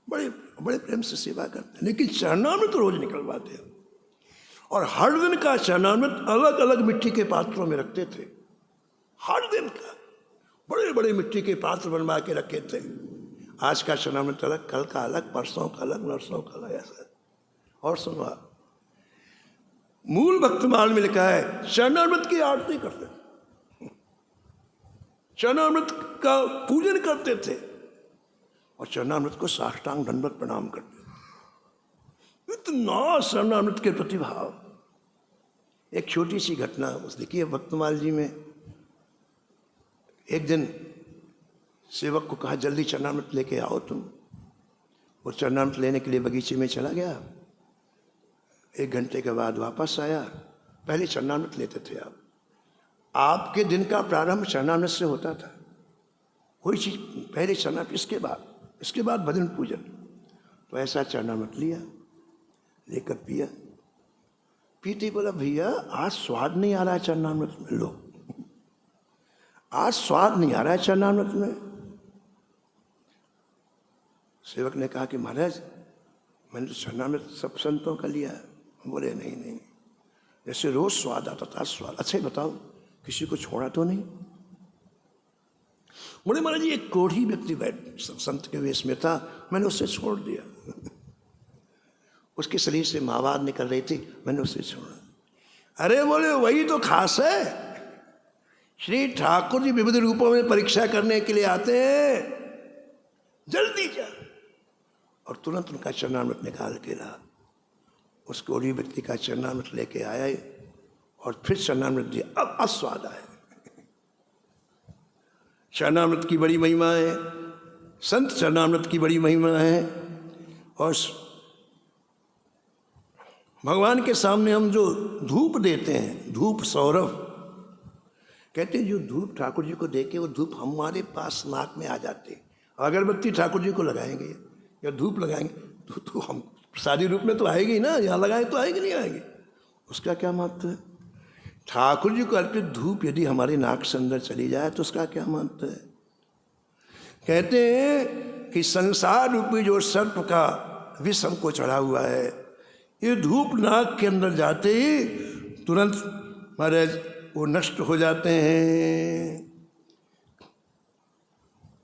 बड़े बड़े प्रेम से सेवा करते, लेकिन चरणामृत रोज निकलवाते। और हर दिन का चरणामृत अलग अलग मिट्टी के पात्रों में रखते थे। हर दिन का बड़े बड़े मिट्टी के पात्र बनवा के रखे थे। आज का चरणामृत अलग, कल का अलग, परसों का अलग, नरसों का अलग, ऐसा। और सुनो, मूल भक्तमाल में लिखा है चरणामृत की आरती करते, चरणामृत का पूजन करते थे और चरणामृत को साष्टांग दंडवत प्रणाम करते थे। इतना चरणामृत के प्रतिभाव। एक छोटी सी घटना उस लिखी है भक्तमाल जी में। एक दिन सेवक को कहा जल्दी चरणामृत लेके आओ तुम। वो चरणामृत लेने के लिए बगीचे में चला गया। 1 घंटे के बाद वापस आया। पहले चरणामृत लेते थे आप। आपके दिन का प्रारंभ चरणामृत से होता था। कोई चीज पहले चरणामृत, इसके बाद भजन पूजन। तो ऐसा चरणामृत लिया, लेकर पिया। पीते बोला भैया आज स्वाद नहीं आ रहा है चरणामृत में। लो आज स्वाद नहीं आ रहा है चरणामृत में। सेवक ने कहा कि महाराज मैंने तो चरणामृत सब संतों का लिया। बोले नहीं नहीं, जैसे रोज स्वाद आता था स्वाद। अच्छा बताओ किसी को छोड़ा तो नहीं? बोले महाराज जी एक कोढ़ी व्यक्ति बैठ संत के वेश में था, मैंने उससे छोड़ दिया। उसके शरीर से मावाद निकल रही थी, मैंने उससे छोड़ा। अरे बोले वही तो खास है। श्री ठाकुर जी विविध रूपों में परीक्षा करने के लिए आते हैं, जल्दी जा। और तुरंत उनका चरणामृत निकाल के ला। उस कोढ़ी व्यक्ति का चरणामृत लेके आया और फिर चरणामृत दिया। अब स्वाद आया। चरणामृत की बड़ी महिमा है, संत चरणामृत की बड़ी महिमा है। और भगवान के सामने हम जो धूप देते हैं, धूप सौरभ कहते हैं, जो धूप ठाकुर जी को देके वो धूप हमारे पास नाक में आ जाते। अगरबत्ती ठाकुर जी को लगाएंगे या धूप लगाएंगे तो हम प्रसादी रूप में तो आएगी ही ना, यहाँ लगाए तो आएगी नहीं आएगी। उसका क्या महत्व है? ठाकुर जी को अर्पित धूप यदि हमारे नाक से अंदर चली जाए तो उसका क्या महत्व है? कहते हैं कि संसार रूपी जो सर्प का विष हमको चढ़ा हुआ है, ये धूप नाक के अंदर जाते ही तुरंत महाराज वो नष्ट हो जाते हैं।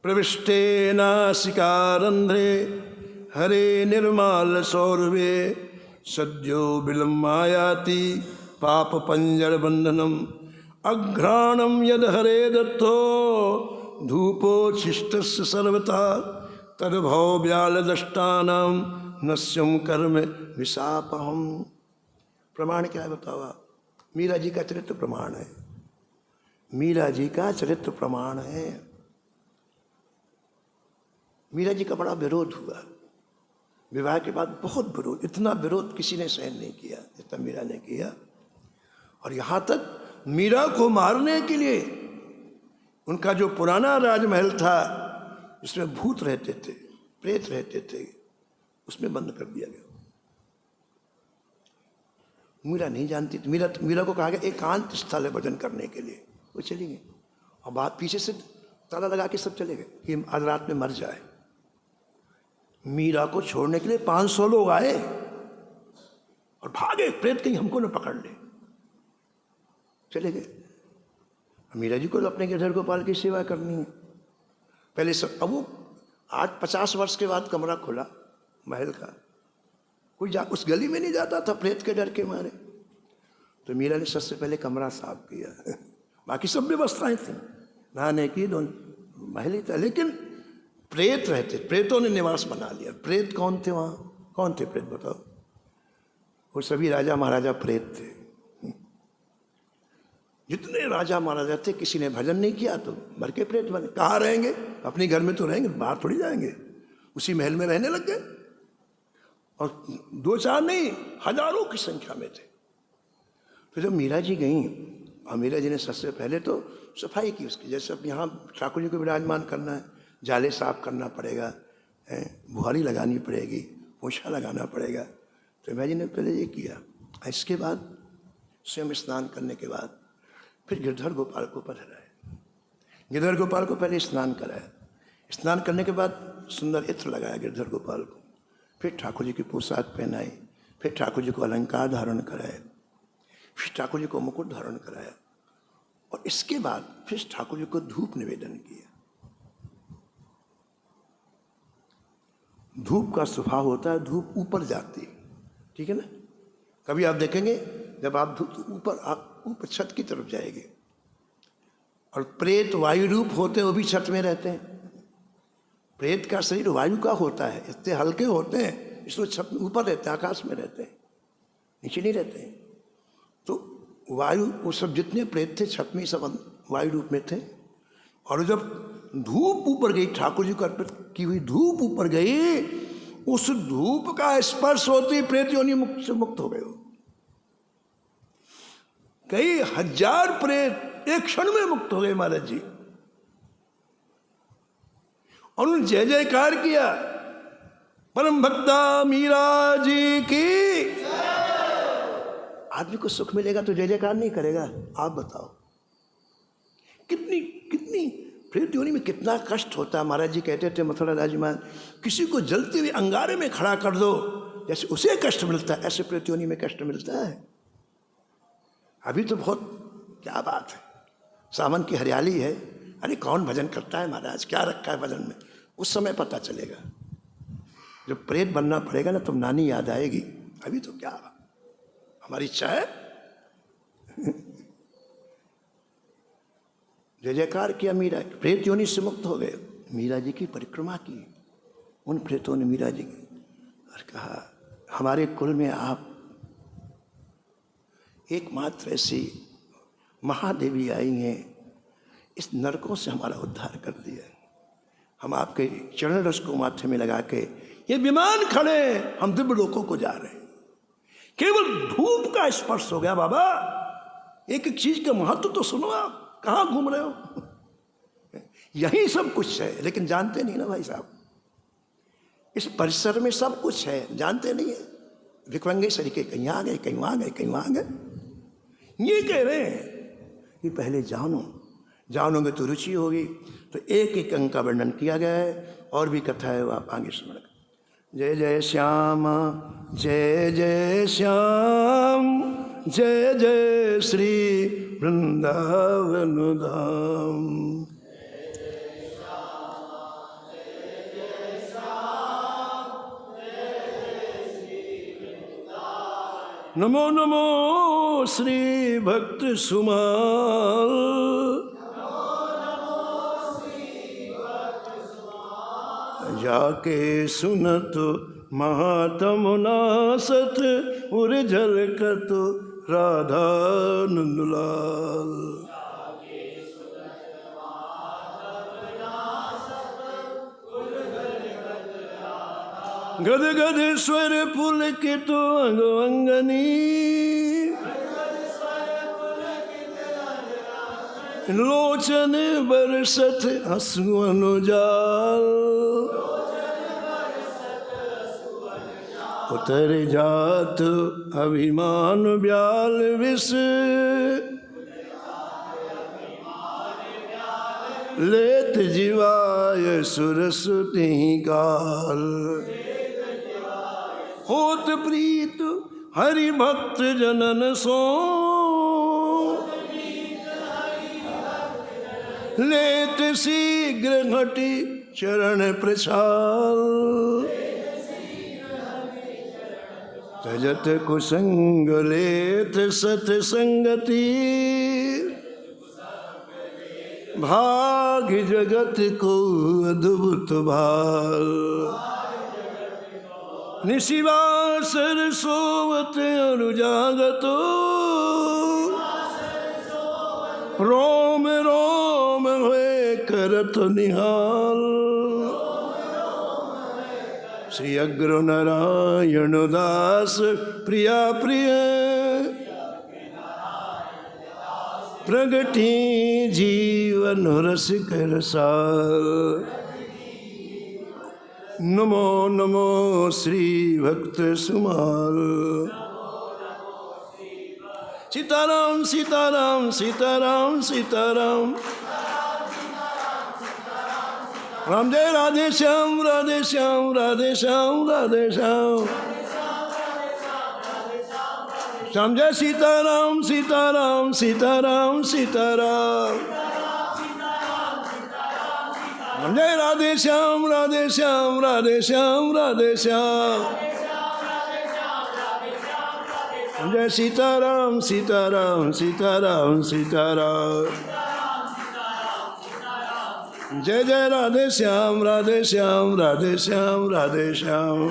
प्रविष्टे नासिकारंध्रे हरे निर्माल सौरभे सद्यो विलम्बायाति पाप पंजर बंधनम अघ्राणम यद हरे दत्तो धूपोच्छिष्टस्य सर्वथा तद्भव व्याल दष्टानाम नस्यम कर्म विशापहम। प्रमाण क्या है बताओ? मीरा जी का चरित्र प्रमाण है। मीरा जी का चरित्र प्रमाण है। मीरा जी का बड़ा विरोध हुआ विवाह के बाद, बहुत विरोध। इतना विरोध किसी ने सहन नहीं किया जितना मीरा ने किया। और यहाँ तक मीरा को मारने के लिए उनका जो पुराना राजमहल था जिसमें भूत रहते थे, प्रेत रहते थे, उसमें बंद कर दिया गया। मीरा नहीं जानती थी। मीरा को कहा गया एकांत स्थल है भजन करने के लिए, वो चली गई। और बात पीछे से ताला लगा के सब चले गए कि आज रात में मर जाए। मीरा को छोड़ने के लिए 500 लोग आए और भागे, प्रेत कहीं हमको न पकड़ ले, चले गए। मीरा जी को तो अपने गिरधर गोपाल की सेवा करनी है पहले सब। अब वो आज 50 वर्ष के बाद कमरा खुला महल का, कोई उस गली में नहीं जाता था प्रेत के डर के मारे। तो मीरा ने सबसे पहले कमरा साफ किया। बाकी सब व्यवस्थाएं थी, नहाने की, महल ही था, लेकिन प्रेत रहते, प्रेतों ने निवास बना लिया। प्रेत कौन थे वहाँ? कौन थे प्रेत बताओ? वो सभी राजा महाराजा प्रेत थे। जितने राजा महाराजा थे किसी ने भजन नहीं किया तो मर के प्रेत बने। कहाँ रहेंगे? अपने घर में तो रहेंगे, बाहर थोड़ी जाएंगे। उसी महल में रहने लग गए और 2-4 नहीं, हजारों की संख्या में थे। तो जब मीरा जी गई और मीरा जी ने सबसे पहले तो सफाई की उसकी। जैसे अब यहाँ ठाकुर जी को विराजमान करना है, जाले साफ करना पड़ेगा, बुहारी लगानी पड़ेगी, पोछा लगाना पड़ेगा। तो मैं जी ने पहले ये किया। इसके बाद स्वयं स्नान करने के बाद फिर गिरधर गोपाल को पधराया। गिरधर गोपाल को पहले स्नान कराया। स्नान करने के बाद सुंदर इत्र लगाया गिरधर गोपाल को। फिर ठाकुर जी की पोशाक पहनाई, फिर ठाकुर जी को अलंकार धारण कराया, फिर ठाकुर जी को मुकुट धारण कराया और इसके बाद फिर ठाकुर जी को धूप निवेदन किया। धूप का स्वभाव होता है धूप ऊपर जाती, ठीक है ना? कभी आप देखेंगे जब आप धूप ऊपर छत की तरफ जाएंगे। और प्रेत वायु रूप होते हैं, वो भी छत में रहते हैं। प्रेत का शरीर वायु का होता है, इतने हल्के होते हैं इसलिए छत में ऊपर रहते हैं, आकाश में रहते हैं, नीचे नहीं रहते हैं। तो वायु, वो सब जितने प्रेत थे छत में सब वायु रूप में थे। और जब धूप ऊपर गई, ठाकुर जी को अर्पित की हुई धूप ऊपर गई, उस धूप का स्पर्श होते ही प्रेत योनि मुक्त से मुक्त हो गए। कई हजार प्रेत एक क्षण में मुक्त हो गए महाराज जी। और उन्होंने जय जयकार किया, परम भक्ता मीरा जी की। आदमी को सुख मिलेगा तो जय जयकार नहीं करेगा? आप बताओ। कितनी कितनी प्रेत योनि में कितना कष्ट होता है। महाराज जी कहते थे मथुरा राजमान, किसी को जलते हुए अंगारे में खड़ा कर दो, जैसे उसे कष्ट मिलता है ऐसे प्रेत योनि में कष्ट मिलता है। अभी तो बहुत क्या बात है, सावन की हरियाली है, अरे कौन भजन करता है महाराज, क्या रखा है भजन में, उस समय पता चलेगा। जब प्रेत बनना पड़ेगा ना, तब नानी याद आएगी। अभी तो क्या हमारी इच्छा है। जय जयकार किया मीरा, प्रेत योनि से मुक्त हो गए। मीरा जी की परिक्रमा की उन प्रेतों ने मीरा जी की, और कहा हमारे कुल में आप एकमात्र ऐसी महादेवी आई हैं, इस नरकों से हमारा उद्धार कर दिया। हम आपके चरण रस को माथे में लगा के ये विमान खड़े, हम दिव्य लोकों को जा रहे हैं। केवल धूप का स्पर्श हो गया बाबा, एक एक चीज का महत्व तो सुनो। आप कहाँ घूम रहे हो, यही सब कुछ है, लेकिन जानते नहीं ना भाई साहब। इस परिसर में सब कुछ है, जानते नहीं है। विकलांगे सरीके कहीं आ गए, कहीं वहां गए, कहीं वहां गए। ये कह रहे हैं कि पहले जानो, जानोगे तो रुचि होगी। तो एक एक अंग का वर्णन किया गया है, और भी कथा है, वो आप आगे सुन। जय जय श्याम जय जय श्याम, जय जय श्री वृंदावन धाम। नमो नमो श्री भक्त सुमाल, जाके सुनत महात्म नासत, उर्जल कत राधा नंदलाल। गद गद स्वर पुलकित अंग अंगनी, लोचन बरसत हंसु अनुजाल। उतर जात अभिमान ब्याल विष, लेत जीवाय सुरसुति काल। होत प्रीत हरि भक्त जनन सो, लेत शीघ्र घटी चरण प्रछाल। तजत कुसंग लेत सतसंगति, भाग जगत को अद्भुत भाल। निशिवासर सोवत अनुजागतो, रोम रोम हुए करत निहाल। श्री अग्र नारायण दास प्रिया प्रिय, प्रगति जीवन रस कर साल। नमो नमो श्री भक्त सुमाल। सीताराम सीताराम सीताराम सीताराम, राम जय राधे श्याम राधे श्याम राधे श्याम राधे श्याम। श्याम जय सीताराम सीताराम सीताराम सीताराम, राम जय राधे श्याम राधे श्याम राधे श्याम राधे श्याम। जय सीताराम सीताराम सीताराम सीताराम, जय जय राधे श्याम राधे श्याम राधे श्याम राधे श्याम।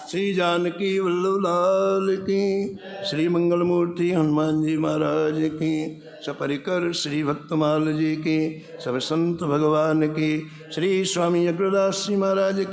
श्री जानकी वल्लभ लाल की, श्री मंगल मूर्ति हनुमान जी महाराज की, सपरिकर श्री भक्तमाल जी की, सब संत भगवान की, श्री स्वामी अग्रदास जी महाराज की।